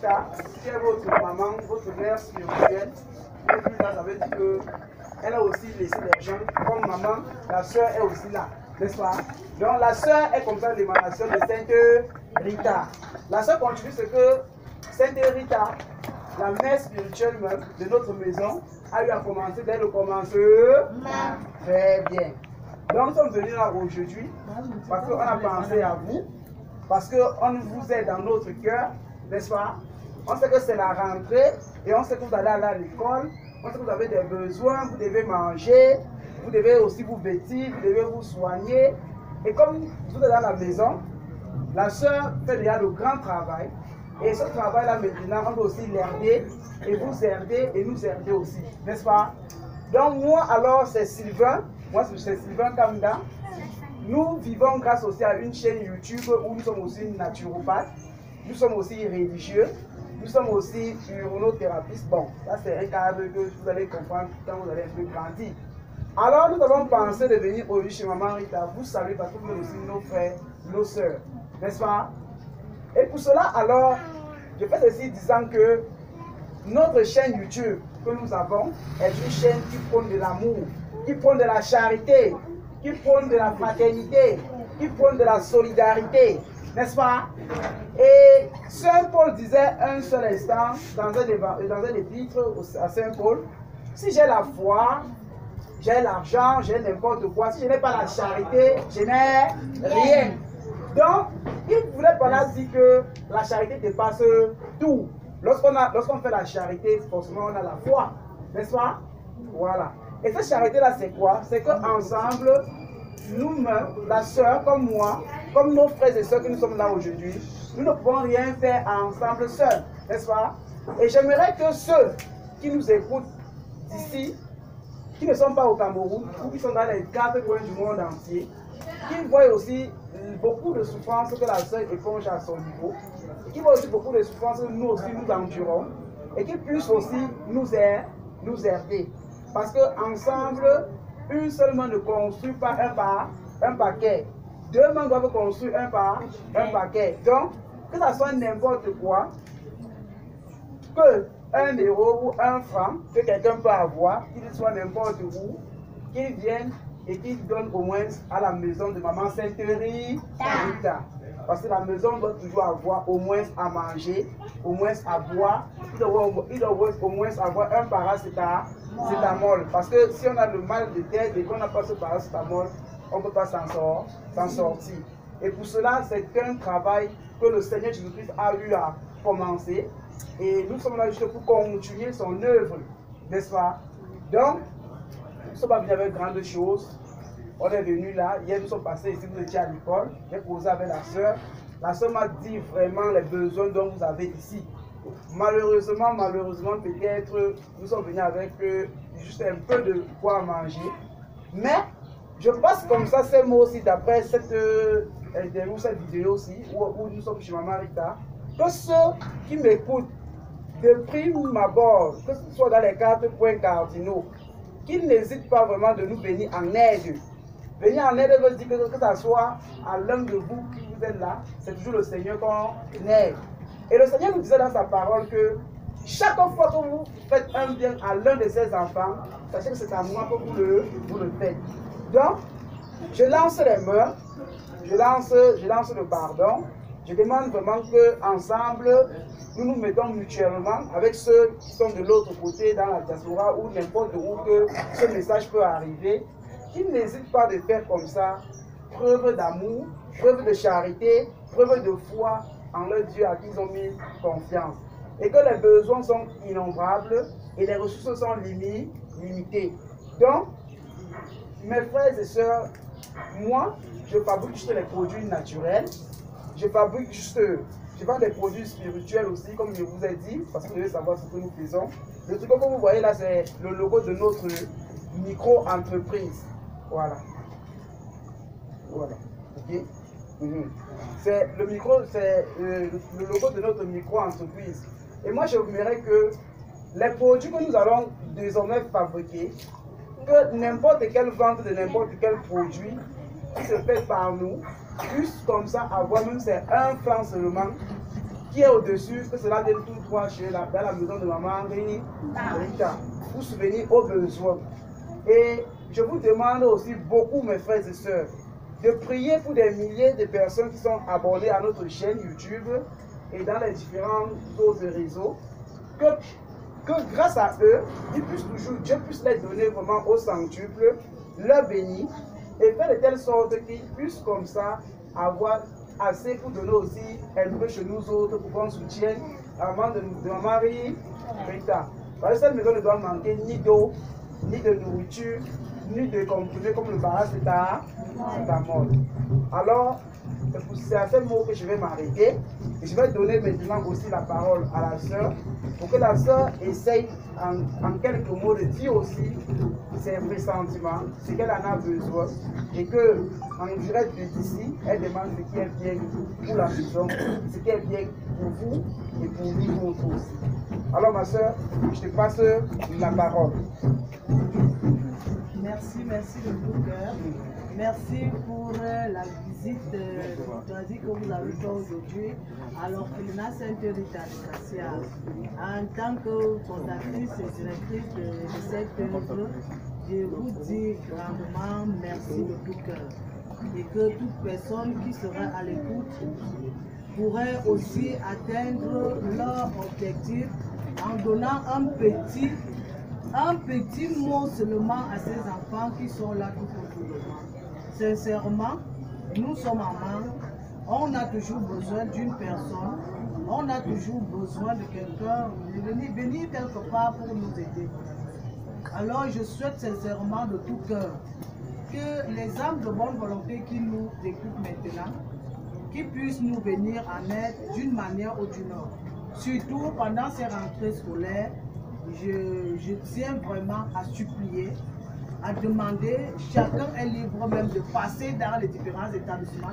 Rita, qui est votre maman, votre mère spirituelle, et puis là, ça veut dire qu'elle a aussi laissé les gens. Comme maman, la soeur est aussi là, n'est-ce pas? Donc la soeur est comme ça l'émanation de Sainte Rita. La soeur continue ce que Sainte Rita, la mère spirituelle même de notre maison, a eu à commencer dès le commencement. Très bien. Donc nous sommes venus là aujourd'hui parce qu'on a pensé à vous, parce qu'on vous aide dans notre cœur, n'est-ce pas? On sait que c'est la rentrée et on sait que vous allez aller à l'école, on sait que vous avez des besoins, vous devez manger, vous devez aussi vous vêtir, vous devez vous soigner. Et comme vous êtes dans la maison, la soeur fait déjà le grand travail. Et ce travail-là, maintenant, on doit aussi l'aider, et vous aider, et nous aider aussi, n'est-ce pas? Donc moi, alors, c'est Sylvain, moi c'est Sylvain Kamda. Nous vivons grâce aussi à une chaîne YouTube où nous sommes aussi naturopathes, nous sommes aussi religieux, nous sommes aussi urothérapeutes. Bon, ça c'est un cadre que vous allez comprendre quand vous allez un peu grandir. Alors, nous avons pensé de venir aujourd'hui chez Maman Rita, vous savez, parce que vous êtes aussi nos frères, nos sœurs, n'est-ce pas? Et pour cela, alors, je fais ceci disant que notre chaîne YouTube que nous avons est une chaîne qui prône de l'amour, qui prône de la charité, qui prône de la fraternité, qui prône de la solidarité, n'est-ce pas? Et Saint Paul disait un seul instant dans un épître à Saint Paul, si j'ai la foi, j'ai l'argent, j'ai n'importe quoi, si je n'ai pas la charité, je n'ai rien. Donc, il voulait par là dire que la charité dépasse tout. Lorsqu'on fait la charité, forcément on a la foi, n'est-ce pas? Voilà. Et cette charité-là, c'est quoi? C'est qu'ensemble, nous-mêmes, la sœur, comme moi, comme nos frères et sœurs que nous sommes là aujourd'hui, nous ne pouvons rien faire ensemble seuls, n'est-ce pas? Et j'aimerais que ceux qui nous écoutent d'ici, qui ne sont pas au Cameroun, ou qui sont dans les 4 coins du monde entier, qui voient aussi beaucoup de souffrances que la sœur éponge à son niveau, et qui voient aussi beaucoup de souffrances que nous aussi nous endurons, et qui puissent aussi nous aider. Parce qu'ensemble, une seule main ne construit pas un paquet. 2 mains doivent construire un paquet. Donc, que ça soit n'importe quoi, que 1 euro ou 1 franc que quelqu'un peut avoir, qu'il soit n'importe où, qu'il vienne et qu'il donne au moins à la maison de maman Sainte Rita. Parce que la maison doit toujours avoir au moins à manger, au moins à boire, il doit au moins avoir un paracétamol. Parce que si on a le mal de tête et qu'on n'a pas ce paracétamol, on ne peut pas s'en sortir. Et pour cela, c'est un travail que le Seigneur Jésus-Christ a eu à commencer. Et nous sommes là juste pour continuer son œuvre, n'est-ce pas? Donc, nous ne sommes pas venus avec grandes choses. On est venu là, hier nous sommes passés ici, vous étiez à l'école, j'ai posé avec la sœur. La sœur m'a dit vraiment les besoins dont vous avez ici. Malheureusement, peut-être, nous sommes venus avec juste un peu de quoi manger. Mais, je passe comme ça ces mots aussi d'après cette interview, cette vidéo aussi, où nous sommes chez Maman Rita, que ceux qui m'écoutent de prime abord, que ce soit dans les 4 points cardinaux, qu'ils n'hésitent pas vraiment de nous venir en aide. Venir en aide veut dire que ce soit à l'un de vous qui vous êtes là, c'est toujours le Seigneur qu'on aide. Et le Seigneur nous disait dans sa parole que chaque fois que vous faites un bien à l'un de ses enfants, sachez que c'est à moi que vous le faites. Donc, je lance les mains, je lance le pardon. Je demande vraiment qu'ensemble, nous nous mettons mutuellement avec ceux qui sont de l'autre côté dans la diaspora ou n'importe où que ce message peut arriver. Qu'ils n'hésitent pas de faire comme ça, preuve d'amour, preuve de charité, preuve de foi en leur Dieu à qui ils ont mis confiance. Et que les besoins sont innombrables et les ressources sont limitées. Donc, mes frères et sœurs, moi, je fabrique juste les produits naturels. Je fabrique juste, je vends des produits spirituels aussi, comme je vous ai dit, parce que vous devez savoir ce que nous faisons. Le truc que vous voyez là, c'est le logo de notre micro-entreprise. Voilà. Voilà. Ok. C'est le logo de notre micro-entreprise. Et moi, j'aimerais que les produits que nous allons désormais fabriquer, que n'importe quelle vente de n'importe quel produit qui se fait par nous, puisse comme ça avoir, même c'est 1 franc seulement, qui est au-dessus, que cela vienne tout droit chez dans la maison de maman Rita, pour subvenir aux besoins. Et je vous demande aussi beaucoup, mes frères et sœurs, de prier pour des milliers de personnes qui sont abonnées à notre chaîne YouTube et dans les différents autres réseaux, que grâce à eux, Dieu puisse les donner vraiment au centuple, leur bénir, et faire de telle sorte qu'ils puissent comme ça avoir assez pour donner aussi un peu chez nous autres pour qu'on soutienne la maman de ma Marie Rita. Parce que cette maison ne doit manquer ni d'eau, ni de nourriture, ni de comprimés comme le paracétamol. Alors, c'est à ce mot que je vais m'arrêter. Et je vais donner maintenant aussi la parole à la sœur pour que la sœur essaye en quelques mots de dire aussi ses pressentiments, ce qu'elle en a besoin et que en direct d'ici, elle demande ce qui est bien pour la maison, ce qui est bien pour vous et pour nous autres aussi. Alors ma sœur, je te passe la parole. Merci de tout cœur. Merci pour la visite que vous avez faite aujourd'hui à l'orphelinat Sainte-Rita de Gracia. En tant que fondatrice et directrice de cette œuvre, je vous dis grandement merci de tout cœur. Et que toute personne qui sera à l'écoute pourrait aussi atteindre leur objectif en donnant un petit mot seulement à ces enfants qui sont là tout autour de moi. Sincèrement, nous sommes mamans, on a toujours besoin d'une personne, on a toujours besoin de quelqu'un, de venir quelque part pour nous aider. Alors je souhaite sincèrement de tout cœur que les âmes de bonne volonté qui nous écoutent maintenant, qui puissent nous venir en aide d'une manière ou d'une autre. Surtout pendant ces rentrées scolaires, je tiens vraiment à supplier, à demander, chacun est libre même de passer dans les différents établissements.